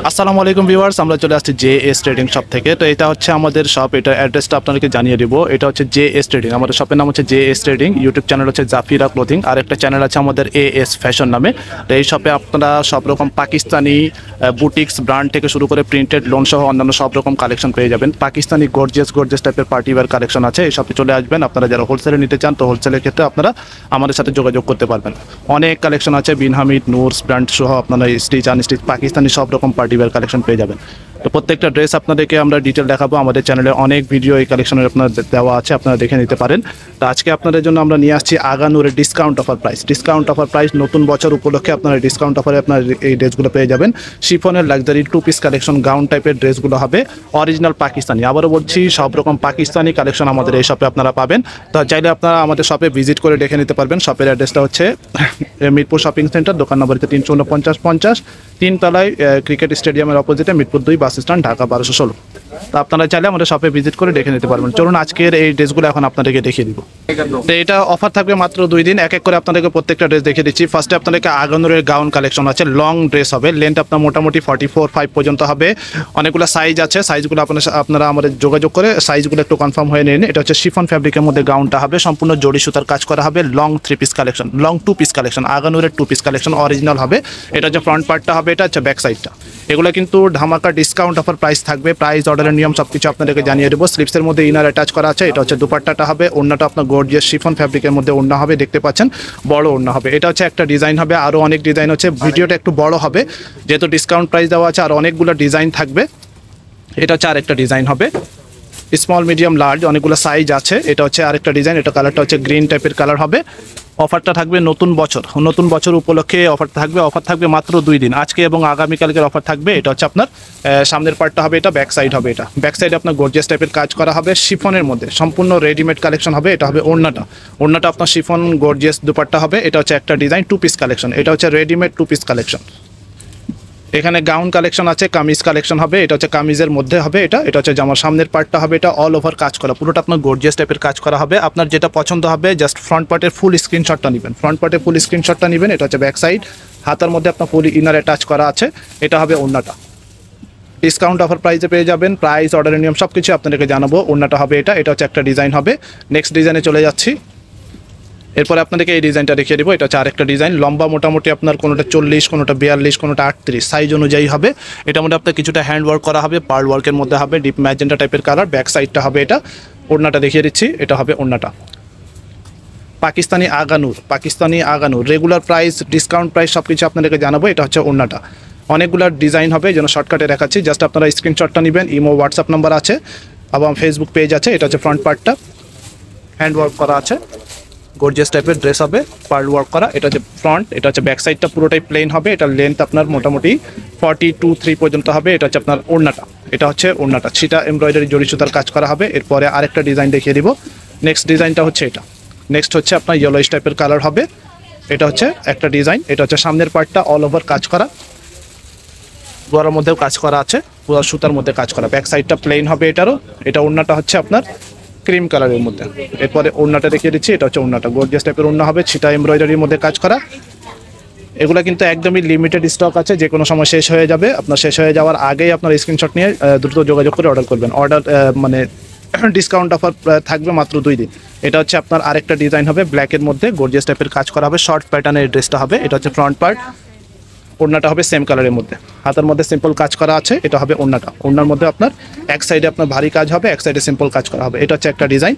আসসালামু আলাইকুম ভিউয়ার্স, আমরা চলে আসছি জে.এস ট্রেডিং শপ থেকে। তো এটা হচ্ছে আমাদের শপ, এটা অ্যাড্রেসটা আপনাদেরকে জানিয়ে দিব। এটা হচ্ছে জে.এস ট্রেডিং, আমাদের শপের নাম হচ্ছে জে.এস ট্রেডিং। ইউটিউব চ্যানেল হচ্ছে জাফিরা ক্লোথিং, আর একটা চ্যানেল আছে আমাদের এ.এস ফ্যাশন নামে। তো এই শপে আপনারা সব রকম পাকিস্তানি বুটিক্স ব্র্যান্ড থেকে শুরু করে প্রিন্টেড লোন সহ অন্যান্য সব রকম কালেকশন পেয়ে যাবেন। পাকিস্তানি গর্জিয়াস টাইপের পার্টি ওয়্যার কালেকশন আছে। এই শপে চলে আসবেন। আপনারা যারা হোলসেলে নিতে চান, তো হোলসেলের ক্ষেত্রে আপনারা আমাদের সাথে যোগাযোগ করতে পারবেন। অনেক কালেকশন আছে, বিন হামিদ, নূরস ব্র্যান্ড সহ আপনারা স্টিচ আনস্টিচ পাকিস্তানি সব রকম পার্টি ওয়্যার কালেকশন পেয়ে যাবেন। তো প্রত্যেকটা ড্রেস আপনাদেরকে আমরা ডিটেল দেখাবো। আমাদের চ্যানেলে অনেক ভিডিও এই কালেকশনের আপনার দেওয়া আছে, আপনারা দেখে নিতে পারেন। তো আজকে আপনাদের জন্য আমরা নিয়ে আসছি আগানুরের ডিসকাউন্ট অফার প্রাইস। নতুন বছর উপলক্ষে আপনারা ডিসকাউন্ট অফারে আপনার এই ড্রেসগুলো পেয়ে যাবেন। শিফনের লাক্সারি 2 পিস কালেকশন গাউন টাইপের ড্রেসগুলো হবে অরিজিনাল পাকিস্তানি। আবারও বলছি, সব রকম পাকিস্তানি কালেকশন আমাদের এই শপে আপনারা পাবেন। তো চাইলে আপনারা আমাদের শপে ভিজিট করে দেখে নিতে পারবেন। শপের অ্যাড্রেসটা হচ্ছে মিরপুর শপিং সেন্টার, দোকান নম্বর 34950, 3 তলায় ক্রিকেট স্টেডিয়ামের অপোজিটে, মিরপুর 2 বাস স্ট্যান্ড, ঢাকা 1216। তো আপনারা চাইলে আমাদের শপে ভিজিট করে দেখে নিতে পারবেন। চলুন আজকের এই ড্রেসগুলো এখন আপনাদেরকে দেখিয়ে দিব। তো এটা অফার থাকবে মাত্র 2 দিন। এক এক করে আপনাদেরকে প্রত্যেকটা ড্রেস দেখিয়ে দিচ্ছি। ফার্স্টে আপনাদেরকে আগানুরের গাউন কালেকশন আছে, লং ড্রেস হবে। লেন্থ আপনার মোটামুটি 44-5 পর্যন্ত হবে। অনেকগুলো সাইজ আছে, সাইজগুলো আপনারা আমাদের যোগাযোগ করে সাইজগুলো একটু কনফার্ম হয়ে নিন। এটা হচ্ছে শিফন ফ্যাব্রিকের মধ্যে গাউনটা হবে, সম্পূর্ণ জড়ি সুতার কাজ করা হবে। লং 2 পিস কালেকশন, আগানুরের 2 পিস কালেকশন অরিজিনাল হবে। এটা হচ্ছে ফ্রন্ট পার্টটা হবে, এটা হচ্ছে ব্যাক সাইডটা। এগুলো কিন্তু ধামাকা ডিসকাউন্ট অফার প্রাইস থাকবে। প্রাইস অর্ডারের নিয়ম সব কিছু আপনাদেরকে জানিয়ে দেবো। স্লিপসের মধ্যে ইনার অ্যাটাচ করা আছে। এটা হচ্ছে দুপাট্টাটা হবে। ওড়নাটা আপনার গর্জিয়াস শিফন ফ্যাব্রিকের মধ্যে ওড়না হবে, দেখতে পাচ্ছেন বড় ওড়না হবে। এটা হচ্ছে একটা ডিজাইন হবে, আরও অনেক ডিজাইন হচ্ছে। ভিডিওটা একটু বড় হবে যেহেতু ডিসকাউন্ট প্রাইস দেওয়া আছে, আর অনেকগুলো ডিজাইন থাকবে। এটা হচ্ছে আরেকটা ডিজাইন হবে, স্মল মিডিয়াম লার্জ অনেকগুলো সাইজ আছে। এটা হচ্ছে আরেকটা ডিজাইন, এটা কালারটা হচ্ছে গ্রিন টাইপের কালার হবে। অফারটা থাকবে নতুন বছর উপলক্ষে অফার থাকবে মাত্র 2 দিন, আজকে এবং আগামীকালকের অফার থাকবে। এটা হচ্ছে আপনার সামনের পার্টটা হবে, এটা ব্যাক সাইড হবে। এটা ব্যাক সাইডে আপনার গর্জিয়াস টাইপের কাজ করা হবে শিফনের মধ্যে, সম্পূর্ণ রেডিমেড কালেকশন হবে। এটা হবে ওড়নাটা আপনার শিফন গর্জিয়াস দুপাট্টা হবে। এটা হচ্ছে একটা ডিজাইন 2 পিস কালেকশন, এটা হচ্ছে রেডিমেড 2 পিস কালেকশন। এখানে গাউন কালেকশন আছে, কামিজ কালেকশন হবে। এটা হচ্ছে কামিজের মধ্যে হবে। এটা হচ্ছে জামার সামনের পার্টটা হবে। এটা অল ওভার কাজ করা, পুরোটা আপনার গর্জিয়াস টাইপের কাজ করা হবে। আপনার যেটা পছন্দ হবে জাস্ট ফ্রন্ট পার্টের ফুল স্ক্রিনশটটা নেবেন। এটা হচ্ছে ব্যাক সাইড, হাতার মধ্যে আপনার ফুল ইনার অ্যাটাচ করা আছে। এটা হবে ওড়নাটা। ডিসকাউন্ট অফার প্রাইসে পেয়ে যাবেন। প্রাইস অর্ডারের নিয়ম সব কিছু আপনাদেরকে জানাবো। ওড়নাটা হবে এটা হচ্ছে একটা ডিজাইন হবে। নেক্সট ডিজাইনে চলে যাচ্ছি। এরপরে আপনাদেরকে এই ডিজাইনটা দেখিয়ে দেবো। এটা হচ্ছে আরেকটা ডিজাইন, লম্বা মোটামুটি আপনার কোনোটা 40, কোনোটা 42, কোনোটা 38 সাইজ অনুযায়ী হবে। এটার মধ্যে আপনার কিছুটা হ্যান্ড ওয়ার্ক করা হবে, পার্ল ওয়ার্কের মধ্যে হবে, ডিপ ম্যাজেন্টা টাইপের কালার। ব্যাক সাইডটা হবে এটা। ওড়নাটা দেখিয়ে দিচ্ছি, এটা হবে ওড়নাটা। Pakistani Aganoor regular price, discount price সব কিছু আপনাদেরকে জানাবো। এটা হচ্ছে ওড়নাটা। অনেকগুলো ডিজাইন হবে, যেন শর্টকাটে দেখাচ্ছি। জাস্ট আপনারা স্ক্রিনশটটা নেবেন। ইমো হোয়াটসঅ্যাপ নাম্বার আছে এবং ফেসবুক পেজ আছে। এটা হচ্ছে ফ্রন্ট পার্টটা, হ্যান্ড ওয়ার্ক করা আছে, গর্জিয়াস টাইপের ড্রেস হবে, পার্ল ওয়ার্ক করা। এটা হচ্ছে ফ্রন্ট, এটা হচ্ছে ব্যাক সাইডটা পুরোটাই প্লেন হবে। এটা লেন্থ আপনার মোটামুটি 42-3 পর্যন্ত হবে। এটা হচ্ছে আপনার ওড়নাটা। এটা হচ্ছে ওড়নাটা, ছিটা এমব্রয়ডারি জড়ি সুতার কাজ করা হবে। এরপরে আরেকটা ডিজাইন দেখিয়ে দিব। নেক্সট ডিজাইনটা হচ্ছে এটা। নেক্সট হচ্ছে আপনার ইয়েলোইশ টাইপের কালার হবে। এটা হচ্ছে একটা ডিজাইন। এটা হচ্ছে সামনের পার্টটা অল ওভার কাজ করা, গোড়ার মধ্যেও কাজ করা আছে, পুরো সুতার মধ্যে কাজ করা। ব্যাক সাইডটা প্লেন হবে এটারও। এটা ওড়নাটা হচ্ছে আপনার ক্রিম কালারের মধ্যে। এরপরে ওড়নাটা দেখিয়ে দিচ্ছি। এটা হচ্ছে ওড়নাটা, গর্জিয়াস টাইপের ওড়না হবে, ছিটা এমব্রয়ডারির মধ্যে কাজ করা। এগুলো কিন্তু একদমই লিমিটেড স্টক আছে, যে কোনো সময় শেষ হয়ে যাবে। আপনার শেষ হয়ে যাওয়ার আগেই আপনার স্ক্রিনশট নিয়ে দ্রুত যোগাযোগ করে অর্ডার করবেন। মানে ডিসকাউন্ট অফার থাকবে মাত্র 2 দিন। এটা হচ্ছে আপনার আরেকটা ডিজাইন হবে, ব্ল্যাকের মধ্যে গর্জিয়াস টাইপের কাজ করা হবে, শর্ট প্যাটার্নের ড্রেসটা হবে। এটা হচ্ছে ফ্রন্ট পার্ট। ওড়নাটা হবে সেম কালারের মধ্যে, হাতের মধ্যে সিম্পল কাজ করা আছে। এটা হবে ওড়নাটা। ওড়নার মধ্যে আপনার এক সাইডে আপনার ভারী কাজ হবে, এক সাইডে সিম্পল কাজ করা হবে। এটা হচ্ছে একটা ডিজাইন।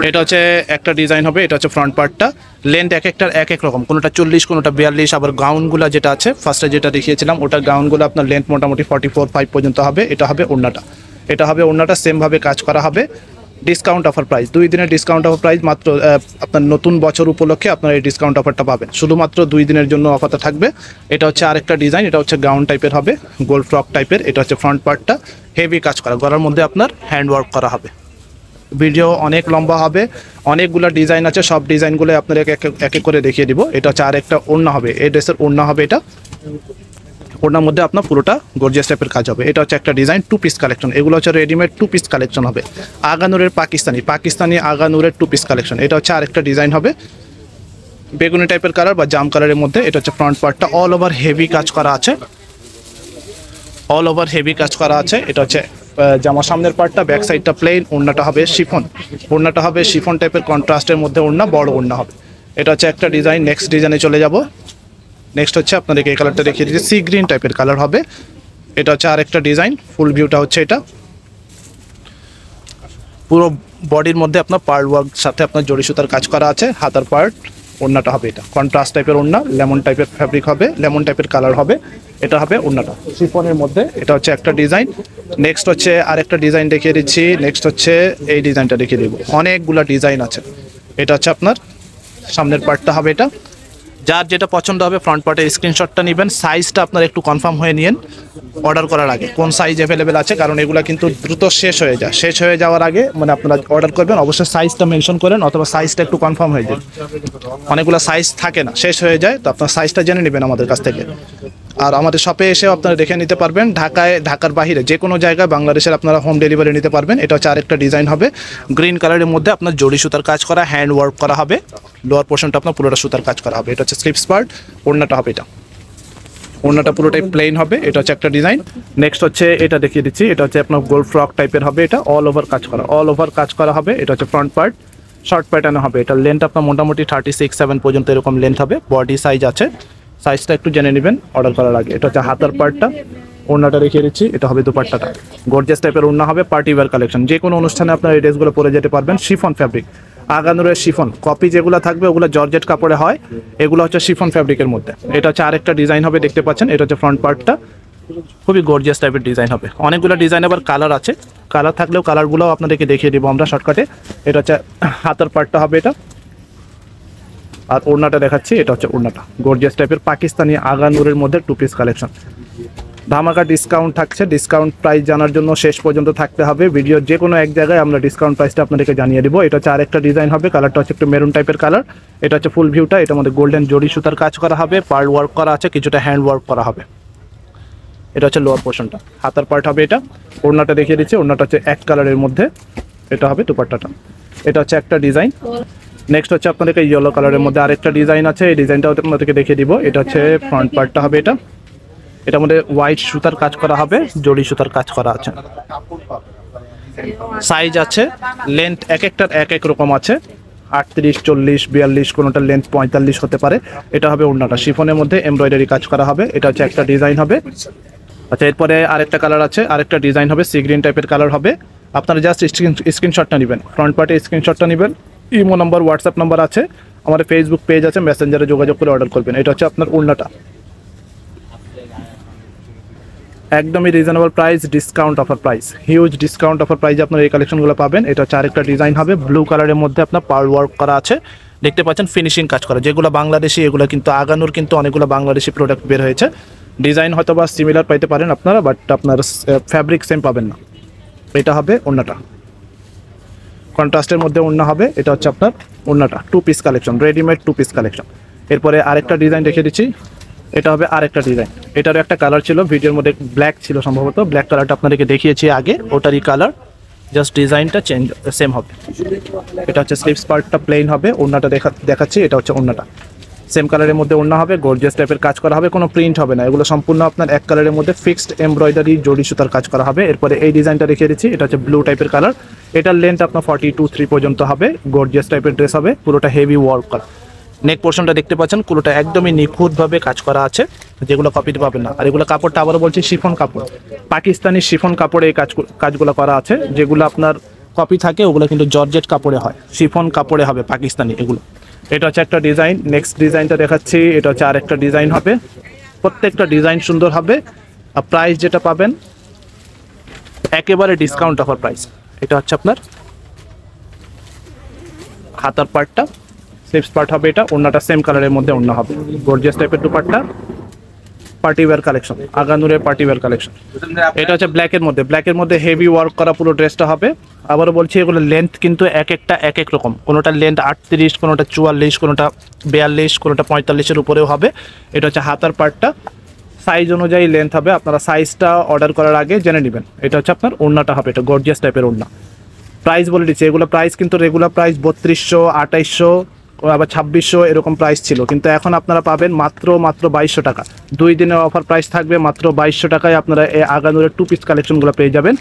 এটা হচ্ছে একটা ডিজাইন হবে। এটা হচ্ছে ফ্রন্ট পার্টটা। লেন্থ এক একটার এক এক রকম, কোনোটা 40, কোনোটা 42। আবার গাউনগুলো যেটা আছে ফার্স্টে যেটা দেখিয়েছিলাম, ওটা গাউনগুলো আপনার লেন্থ মোটামুটি 44-5 পর্যন্ত হবে। এটা হবে ওড়নাটা। সেমভাবে কাজ করা হবে। ডিসকাউন্ট অফার প্রাইস, 2 দিনের ডিসকাউন্ট অফার প্রাইস মাত্র। আপনার নতুন বছর উপলক্ষে আপনার এই ডিসকাউন্ট অফারটা পাবেন, শুধুমাত্র 2 দিনের জন্য অফারটা থাকবে। এটা হচ্ছে আরেকটা ডিজাইন। এটা হচ্ছে গাউন টাইপের হবে, গোল ফ্রক টাইপের। এটা হচ্ছে ফ্রন্ট পার্টটা, হেভি কাজ করা, গলার মধ্যে আপনার হ্যান্ড ওয়ার্ক করা হবে। ভিডিও অনেক লম্বা হবে, অনেকগুলো ডিজাইন আছে। সব ডিজাইনগুলো আপনাদেরকে এক এক করে দেখিয়ে দিব। এটা হচ্ছে আরেকটা ওড়না হবে, এই ড্রেসের ওড়না হবে এটা। ওড়নার মধ্যে আপনার পুরোটা গর্জিয়াস টাইপের কাজ হবে। এটা হচ্ছে একটা ডিজাইন 2 পিস কালেকশন। এগুলো হচ্ছে রেডিমেড 2 পিস কালেকশন হবে। আগানুরের পাকিস্তানি আগানুরের 2 পিস কালেকশন। এটা হচ্ছে আরেকটা ডিজাইন হবে, বেগুনি টাইপের কালার বা জাম কালারের মধ্যে। এটা হচ্ছে ফ্রন্ট পার্টটা, অল ওভার হেভি কাজ করা আছে। অল ওভার হেভি কাজ করা আছে। এটা হচ্ছে জামা সামনের পার্টটা, ব্যাক সাইডটা প্লেন, ওড়নাটা হবে শিফন। ওড়নাটা হবে শিফন টাইপের কন্ট্রাস্টের মধ্যে ওড়না, বড় ওড়না হবে। এটা হচ্ছে একটা ডিজাইন। নেক্সট ডিজাইনে চলে যাব। নেক্সট হচ্ছে আপনাদেরকে এই কালারটা দেখিয়ে দিচ্ছি, সি গ্রিন টাইপের কালার হবে। এটা হচ্ছে আরেকটা ডিজাইন। ফুল ভিউটা হচ্ছে এটা। পুরো বডির মধ্যে আপনার পার্ল ওয়ার্ক সাথে আপনার জড়ি সুতার কাজ করা আছে। হাতার পার্ট, ওড়নাটা হবে এটা কন্ট্রাস্ট টাইপের ওড়না, লেমন টাইপের ফ্যাব্রিক হবে, লেমন টাইপের কালার হবে। এটা হবে ওড়নাটা শিফনের মধ্যে। এটা হচ্ছে একটা ডিজাইন। নেক্সট হচ্ছে আরেকটা ডিজাইন দেখিয়ে দিচ্ছি। নেক্সট হচ্ছে এই ডিজাইনটা দেখিয়ে দিব। অনেকগুলো ডিজাইন আছে। এটা হচ্ছে আপনার সামনের পার্টটা হবে এটা। যার যেটা পছন্দ হবে ফ্রন্ট পার্টের স্ক্রিনশটটা নেবেন। সাইজটা আপনার একটু কনফার্ম হয়ে নিন অর্ডার করার আগে, কোন সাইজ অ্যাভেলেবেল আছে, কারণ এগুলো কিন্তু দ্রুত শেষ হয়ে যায়। শেষ হয়ে যাওয়ার আগে মানে আপনারা অর্ডার করবেন, অবশ্যই সাইজটা মেনশন করেন, অথবা সাইজটা একটু কনফার্ম হয়ে যায়। অনেকগুলো সাইজ থাকে না, শেষ হয়ে যায়, তো আপনার সাইজটা জেনে নেবেন আমাদের কাছ থেকে। আর আমাদের শপে এসেও আপনারা দেখে নিতে পারবেন। ঢাকার বাইরে যে কোনো জায়গায় বাংলাদেশের আপনারা হোম ডেলিভারি নিতে পারবেন। এটা হচ্ছে আরেকটা ডিজাইন হবে গ্রিন কালারের মধ্যে, আপনার জড়ি সুতার কাজ করা, হ্যান্ড ওয়ার্ক করা হবে। লোয়ার পোর্শনটা আপনার পুরোটা সুতার কাজ করা হবে। এটা হচ্ছে স্লিপস পার্ট, ওড়নাটা হবে এটা। ওড়নাটা পুরোটাই প্লেন হবে। এটা হচ্ছে একটা ডিজাইন। নেক্সট হচ্ছে এটা দেখিয়ে দিচ্ছি। এটা হচ্ছে আপনার গোল ফ্রক টাইপের হবে। এটা অল ওভার কাজ করা, অল ওভার কাজ করা হবে। এটা হচ্ছে ফ্রন্ট পার্ট, শর্ট প্যাটার্নে হবে। এটা লেন্থ আপনার মোটামুটি 36-7 পর্যন্ত এরকম লেন্থ হবে। বডি সাইজ আছে, সাইজটা একটু জেনে নেবেন অর্ডার করার আগে। এটা হচ্ছে হাতার পার্টটা, ওড়নাটা রেখে দিচ্ছি। এটা হবে দুপাট্টাটা, গর্জিয়াস টাইপের ওড়না হবে। পার্টি ওয়্যার কালেকশন, যে কোনো অনুষ্ঠানে আপনার এই ড্রেসগুলো পরে যেতে পারবেন। শিফন ফ্যাব্রিক, আগানুরের শিফন কপি যেগুলো থাকবে ওগুলো জর্জেট কাপড়ে হয়, এগুলো হচ্ছে শিফন ফ্যাব্রিকের মধ্যে। এটা হচ্ছে আরেকটা ডিজাইন হবে, দেখতে পাচ্ছেন। এটা হচ্ছে ফ্রন্ট পার্টটা, খুবই গর্জিয়াস টাইপের ডিজাইন হবে। অনেকগুলো ডিজাইন আবার কালার আছে, কালার থাকলেও কালারগুলোও আপনাদেরকে দেখিয়ে দিব আমরা শর্টকাটে। এটা হচ্ছে হাতার পার্টটা হবে এটা, আর ওড়নাটা দেখাচ্ছি। এটা হচ্ছে ওড়নাটা, গর্জিয়াস টাইপের পাকিস্তানি আগানুরের মধ্যে 2 পিস কালেকশন। ধামাকা ডিসকাউন্ট থাকছে। ডিসকাউন্ট প্রাইস জানার জন্য শেষ পর্যন্ত থাকতে হবে। ভিডিওর যে কোনো এক জায়গায় আমরা ডিসকাউন্ট প্রাইসটা আপনাদেরকে জানিয়ে দিব। এটা হচ্ছে আরেকটা ডিজাইন হবে, কালারটা হচ্ছে একটু মেরুন টাইপের কালার। এটা হচ্ছে ফুল ভিউটা। এটার মধ্যে গোল্ডেন জড়ি সুতার কাজ করা হবে, পার্ল ওয়ার্ক করা আছে, কিছুটা হ্যান্ড ওয়ার্ক করা হবে। এটা হচ্ছে লোয়ার পোর্শনটা, হাতার পার্ট হবে এটা। ওড়নাটা দেখিয়ে দিচ্ছি। ওড়নাটা হচ্ছে এক কালারের মধ্যে, এটা হবে দুপাট্টাটা। এটা হচ্ছে একটা ডিজাইন। নেক্সট হচ্ছে আপনাদেরকে ইয়েলো কালারের মধ্যে আরেকটা ডিজাইন আছে, এই ডিজাইনটাও আপনাদেরকে দেখিয়ে দিব। এটা হচ্ছে ফ্রন্ট পার্টটা হবে এটা। এটার মধ্যে হোয়াইট সুতার কাজ করা হবে, জড়ি সুতার কাজ করা আছে। সাইজ আছে, লেন্থ এক একটার এক এক রকম আছে। 38, 40, 42, কোনোটার লেন্থ 45 হতে পারে। এটা হবে ওড়নাটা, শিফনের মধ্যে এমব্রয়ডারি কাজ করা হবে। এটা হচ্ছে একটা ডিজাইন হবে। আচ্ছা, এরপরে আরেকটা কালার আছে, আরেকটা ডিজাইন হবে, সি গ্রিন টাইপের কালার হবে। আপনারা জাস্ট স্ক্রিনশটটা নেবেন, ফ্রন্ট পার্টে স্ক্রিনশটটা নেবেন। ইমো নাম্বার, হোয়াটসঅ্যাপ নাম্বার আছে, আমাদের ফেসবুক পেজ আছে, মেসেঞ্জারে যোগাযোগ করে অর্ডার করবেন। এটা হচ্ছে আপনার ওড়নাটা, একদমই reasonable price, discount offer price, huge discount offer প্রাইসে আপনার এই কালেকশনগুলো পাবেন। এটা হচ্ছে আরেকটা ডিজাইন হবে, ব্লু কালারের মধ্যে আপনার পার্ল ওয়ার্ক করা আছে, দেখতে পাচ্ছেন ফিনিশিং কাজ করা। যেগুলো বাংলাদেশি, এগুলো কিন্তু আগানুর কিন্তু অনেকগুলো বাংলাদেশি প্রোডাক্ট বের হয়েছে। ডিজাইন হয়তো বা সিমিলার পাইতে পারেন আপনারা, বাট আপনার ফ্যাব্রিক সেম পাবেন না। এটা হবে ওড়নাটা, কন্ট্রাস্টের মধ্যে ওড়না হবে। এটা হচ্ছে আপনার ওড়নাটা, 2 piece collection, readymade 2 piece collection. এরপরে আরেকটা ডিজাইন রেখে দিচ্ছি। এটা হবে আরেকটা ডিজাইন। এটারও একটা কালার ছিল, ভিডিওর মধ্যে ব্ল্যাক ছিল সম্ভবত, ব্ল্যাক কালারটা আপনাদেরকে দেখিয়েছি আগে, ওটারই কালার, জাস্ট ডিজাইনটা চেঞ্জ সেম হবে। এটা হচ্ছে স্লিভস পার্টটা প্লেন হবে, ওড়নাটা দেখাচ্ছি। এটা হচ্ছে ওড়নাটা, সেম কালারের মধ্যে ওড়না হবে, গর্জিয়াস টাইপের কাজ করা হবে, কোনো প্রিন্ট হবে না। এগুলো সম্পূর্ণ আপনার এক কালারের মধ্যে ফিক্সড এমব্রয়ডারি জড়ি সুতার কাজ করা হবে। এরপরে এই ডিজাইনটা রেখে দিচ্ছি। এটা হচ্ছে ব্লু টাইপের কালার। এটার লেন্থ আপনার 42-3 পর্যন্ত হবে। গর্জিয়াস টাইপের ড্রেস হবে, পুরোটা হেভি ওয়ার্ক করা। নেক পোর্শনটা দেখতে পাচ্ছেন, পুরোটা একদমই নিখুঁতভাবে কাজ করা আছে, যেগুলো কপিতে পাবেন না। আর এগুলো কাপড়টা আবারও বলছি শিফন কাপড়, পাকিস্তানি শিফন কাপড়ে এই কাজগুলো করা আছে। যেগুলো আপনার কপি থাকে ওগুলো কিন্তু জর্জেট কাপড়ে হয়, শিফন কাপড়ে হবে পাকিস্তানি এগুলো। এটা হচ্ছে একটা ডিজাইন। নেক্সট ডিজাইনটা দেখাচ্ছি। এটা হচ্ছে আরেকটা ডিজাইন হবে, প্রত্যেকটা ডিজাইন সুন্দর হবে। আর প্রাইস যেটা পাবেন একেবারে ডিসকাউন্ট অফার প্রাইস। এটা হচ্ছে আপনার হাতার পার্টটা, স্লিভস পার্ট হবে এটা। ওড়নাটা সেম কালারের মধ্যে ওড়না হবে, গর্জিয়াস টাইপের দুপাট্টা, পার্টি ওয়্যার কালেকশন, আগানুরের পার্টি ওয়্যার কালেকশন। এটা হচ্ছে ব্ল্যাকের মধ্যে, ব্ল্যাকের মধ্যে হেভি ওয়ার্ক করা পুরো ড্রেসটা হবে। আবারও বলছি, এগুলো লেন্থ কিন্তু এক একটা এক এক রকম, কোনোটা লেন্থ 38, কোনোটা 44, কোনোটা 42, কোনোটা 45-এর উপরেও হবে। এটা হচ্ছে হাতার পার্টটা, সাইজ অনুযায়ী লেন্থ হবে, আপনারা সাইজটা অর্ডার করার আগে জেনে নেবেন। এটা হচ্ছে আপনার ওড়নাটা হবে, এটা গর্জিয়াস টাইপের ওড়না। প্রাইস বলে দিচ্ছি, এগুলো প্রাইস কিন্তু রেগুলার প্রাইস 3200, 2800, আবার 2600 এরকম প্রাইস ছিল, কিন্তু এখন আপনারা পাবেন মাত্র 2200 টাকা। 2 দিনের অফার প্রাইস থাকবে, মাত্র 2200 টাকায় আপনারা এই আগানুরের 2 পিস কালেকশনগুলো পেয়ে যাবেন।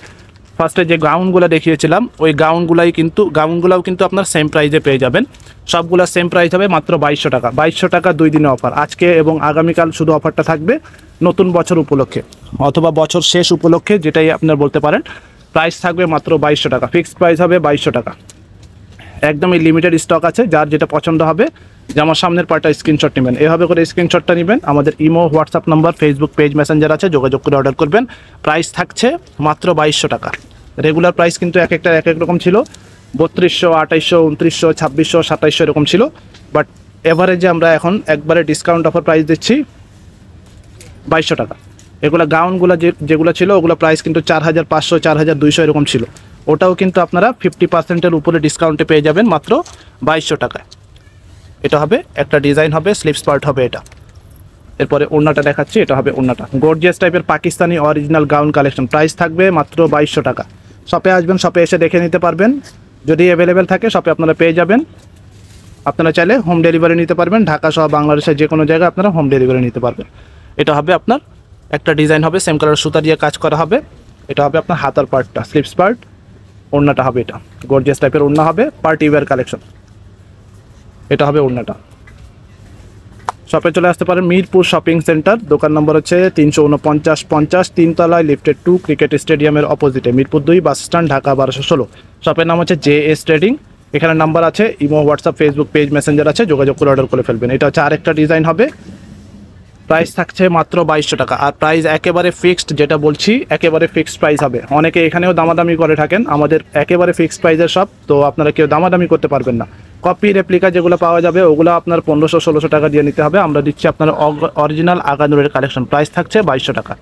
ফার্স্টে যে গাউনগুলো দেখিয়েছিলাম ওই গাউনগুলাও কিন্তু আপনার সেম প্রাইসে পেয়ে যাবেন। সবগুলো সেম প্রাইস হবে, মাত্র 2200 টাকা। 2200 টাকা 2 দিনের অফার, আজকে এবং আগামীকাল শুধু অফারটা থাকবে নতুন বছর উপলক্ষে অথবা বছর শেষ উপলক্ষে, যেটাই আপনারা বলতে পারেন। প্রাইস থাকবে মাত্র 2200 টাকা, ফিক্সড প্রাইস হবে 2200 টাকা। একদমই লিমিটেড স্টক আছে, যার যেটা পছন্দ হবে জামার সামনের পার্টটা স্ক্রিনশট নেবেন, এভাবে করে স্ক্রিনশটটা নেবেন। আমাদের imo, WhatsApp number, Facebook page, Messenger আছে, যোগাযোগ করে অর্ডার করবেন। প্রাইস থাকছে মাত্র 2200 টাকা। রেগুলার প্রাইস কিন্তু এক একটা এক এক রকম ছিল, 3200, 2800, 2900, 2600, 2700 এরকম ছিল। বাট এভারেজে আমরা এখন একবারে ডিসকাউন্ট অফার প্রাইস দিচ্ছি 2200 টাকা। এগুলো গাউনগুলো যেগুলো ছিল ওগুলো প্রাইস কিন্তু 4500, 4200 এরকম ছিল। ওটাও কিন্তু আপনারা 50%-এর উপরে ডিসকাউন্টে পেয়ে যাবেন মাত্র 2200 টাকায়। এটা হবে একটা ডিজাইন, হবে স্লিপস পার্ট হবে এটা। এরপরে ওড়নাটা দেখাচ্ছি, এটা হবে ওড়নাটা, গর্জিয়াস টাইপের Pakistani original gown collection. Price থাকবে মাত্র 2200 টাকা। শপে আসবেন, শপে এসে দেখে নিতে পারবেন, যদি অ্যাভেলেবেল থাকে শপে আপনারা পেয়ে যাবেন। আপনারা চাইলে হোম ডেলিভারি নিতে পারবেন, ঢাকা সহ বাংলাদেশের যে কোনো জায়গায় আপনারা হোম ডেলিভারি নিতে পারবেন। এটা হবে আপনার একটা ডিজাইন, হবে সেম কালার সুতা দিয়ে কাজ করা হবে। এটা হবে আপনার হাতার পার্টটা, স্লিপস পার্ট। ওড়নাটা হবে এটা গর্জিয়াস টাইপের ওড়না হবে, পার্টি ওয়্যার কালেকশন। এটা হবে ওড়নাটা। শপে চলে আসতে পারেন মিরপুর শপিং সেন্টার, দোকান নম্বর হচ্ছে 349-50, 3তলায়, লিফটেড 2, ক্রিকেট স্টেডিয়ামের অপোজিটে, মিরপুর 2 বাস স্ট্যান্ড, ঢাকা 1216। শপের নাম হচ্ছে JS ট্রেডিং। এখানে নাম্বার আছে, imo, WhatsApp, Facebook page, Messenger আছে, যোগাযোগ করে অর্ডার করে ফেলবেন। এটা হচ্ছে আরেকটা ডিজাইন হবে, প্রাইস থাকছে মাত্র 2200 টাকা। আর প্রাইস একেবারে ফিক্সড, যেটা বলছি একেবারে ফিক্সড প্রাইস হবে। অনেকে এখানেও দামাদামি করে থাকেন, আমাদের একেবারে ফিক্সড প্রাইসের সব, তো আপনারা কেউ দামাদামি করতে পারবেন না। কপি রেপ্লিকা যেগুলো পাওয়া যাবে ওগুলো আপনার 1500-1600 টাকা দিয়ে নিতে হবে। আমরা দিচ্ছি আপনার অরিজিনাল আগানুরের কালেকশন, প্রাইস থাকছে 2200 টাকা।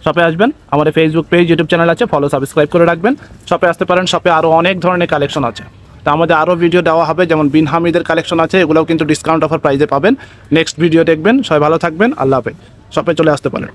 শপে আসবেন, আমাদের ফেসবুক পেজ, ইউটিউব চ্যানেল আছে, ফলো সাবস্ক্রাইব করে রাখবেন। শপে আসতে পারেন, শপে আরও অনেক ধরনের কালেকশন আছে। তা আমাদের আরও ভিডিও দেওয়া হবে, যেমন বিন হামিদের কালেকশন আছে, এগুলোও কিন্তু ডিসকাউন্ট অফার প্রাইসে পাবেন। নেক্সট ভিডিও দেখবেন। সবাই ভালো থাকবেন, আল্লাহ হাফেজ। শপে চলে আসতে পারেন।